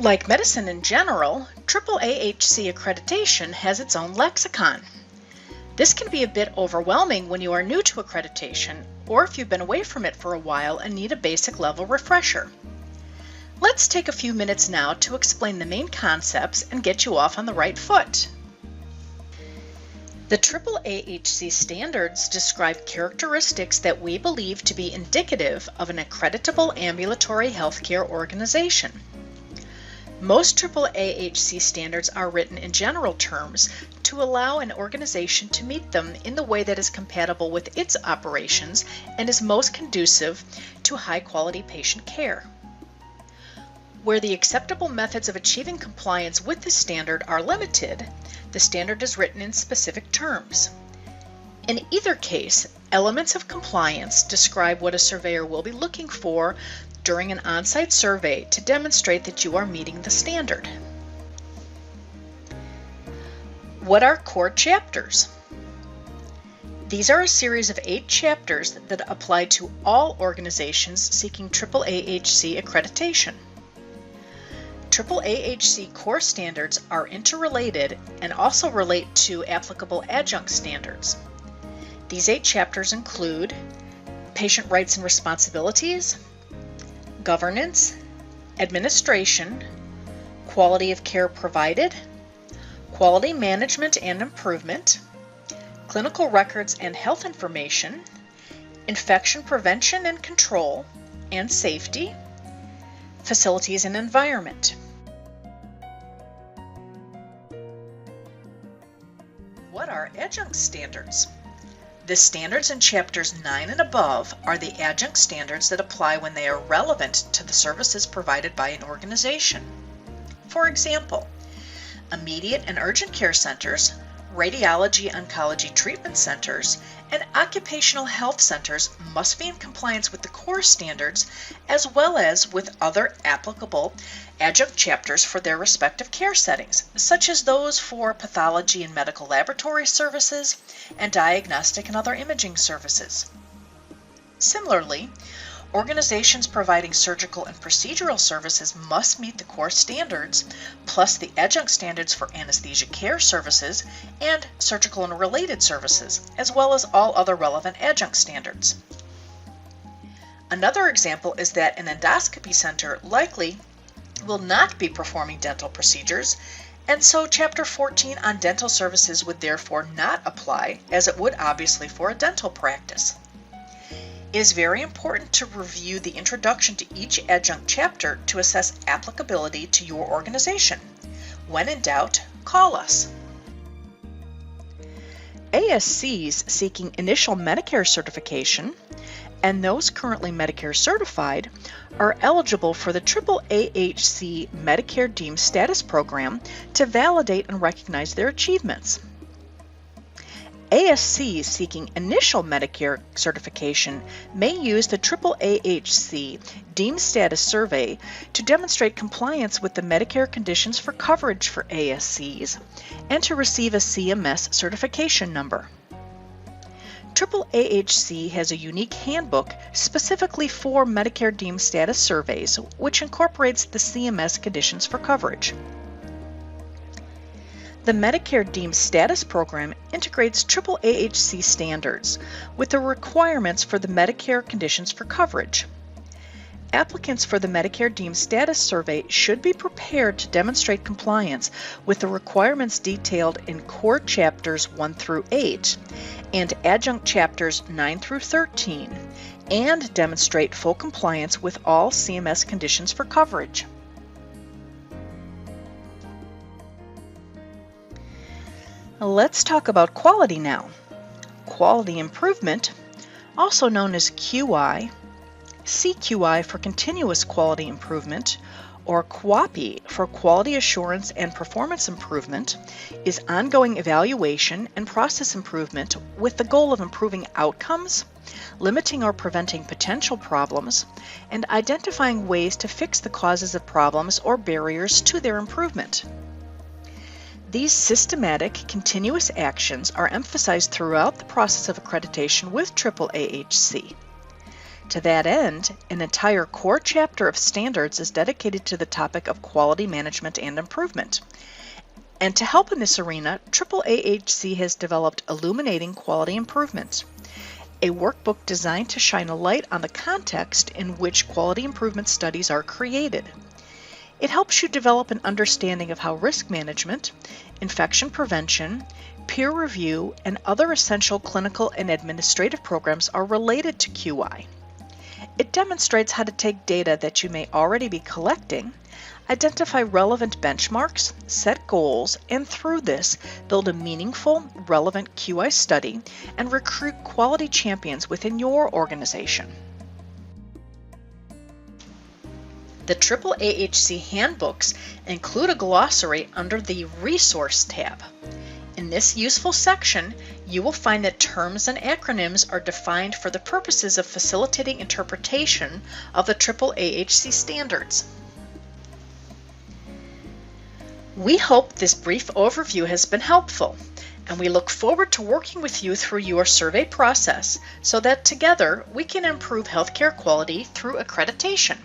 Like medicine in general, AAAHC accreditation has its own lexicon. This can be a bit overwhelming when you are new to accreditation, or if you've been away from it for a while and need a basic level refresher. Let's take a few minutes now to explain the main concepts and get you off on the right foot. The AAAHC standards describe characteristics that we believe to be indicative of an accreditable ambulatory healthcare organization. Most AAAHC standards are written in general terms to allow an organization to meet them in the way that is compatible with its operations and is most conducive to high-quality patient care. Where the acceptable methods of achieving compliance with the standard are limited, the standard is written in specific terms. In either case, elements of compliance describe what a surveyor will be looking for during an on-site survey to demonstrate that you are meeting the standard. What are core chapters? These are a series of 8 chapters that apply to all organizations seeking AAAHC accreditation. AAAHC core standards are interrelated and also relate to applicable adjunct standards. These 8 chapters include patient rights and responsibilities, governance, administration, quality of care provided, quality management and improvement, clinical records and health information, infection prevention and control, and safety, facilities and environment. What are adjunct standards? The standards in chapters 9 and above are the adjunct standards that apply when they are relevant to the services provided by an organization. For example, immediate and urgent care centers, radiology oncology treatment centers, and occupational health centers must be in compliance with the core standards as well as with other applicable adjunct chapters for their respective care settings, such as those for pathology and medical laboratory services and diagnostic and other imaging services. Similarly, organizations providing surgical and procedural services must meet the core standards, plus the adjunct standards for anesthesia care services and surgical and related services, as well as all other relevant adjunct standards. Another example is that an endoscopy center likely will not be performing dental procedures, and so Chapter 14 on dental services would therefore not apply, as it would obviously for a dental practice. It is very important to review the introduction to each adjunct chapter to assess applicability to your organization. When in doubt, call us. ASCs seeking initial Medicare certification and those currently Medicare certified are eligible for the AAAHC Medicare Deemed Status Program to validate and recognize their achievements. ASCs seeking initial Medicare certification may use the AAAHC Deemed Status Survey to demonstrate compliance with the Medicare conditions for coverage for ASCs and to receive a CMS certification number. AAAHC has a unique handbook specifically for Medicare Deemed Status surveys, which incorporates the CMS conditions for coverage. The Medicare Deemed Status Program integrates AAAHC standards with the requirements for the Medicare conditions for coverage. Applicants for the Medicare Deemed Status Survey should be prepared to demonstrate compliance with the requirements detailed in core chapters 1 through 8 and adjunct chapters 9 through 13, and demonstrate full compliance with all CMS conditions for coverage. Let's talk about quality now. Quality improvement, also known as QI, CQI for continuous quality improvement, or QAPI for quality assurance and performance improvement, is ongoing evaluation and process improvement with the goal of improving outcomes, limiting or preventing potential problems, and identifying ways to fix the causes of problems or barriers to their improvement. These systematic, continuous actions are emphasized throughout the process of accreditation with AAAHC. To that end, an entire core chapter of standards is dedicated to the topic of quality management and improvement. And to help in this arena, AAAHC has developed Illuminating Quality Improvement, a workbook designed to shine a light on the context in which quality improvement studies are created. It helps you develop an understanding of how risk management, infection prevention, peer review, and other essential clinical and administrative programs are related to QI. It demonstrates how to take data that you may already be collecting, identify relevant benchmarks, set goals, and through this, build a meaningful, relevant QI study and recruit quality champions within your organization. The AAAHC handbooks include a glossary under the Resource tab. In this useful section, you will find that terms and acronyms are defined for the purposes of facilitating interpretation of the AAAHC standards. We hope this brief overview has been helpful, and we look forward to working with you through your survey process so that together we can improve healthcare quality through accreditation.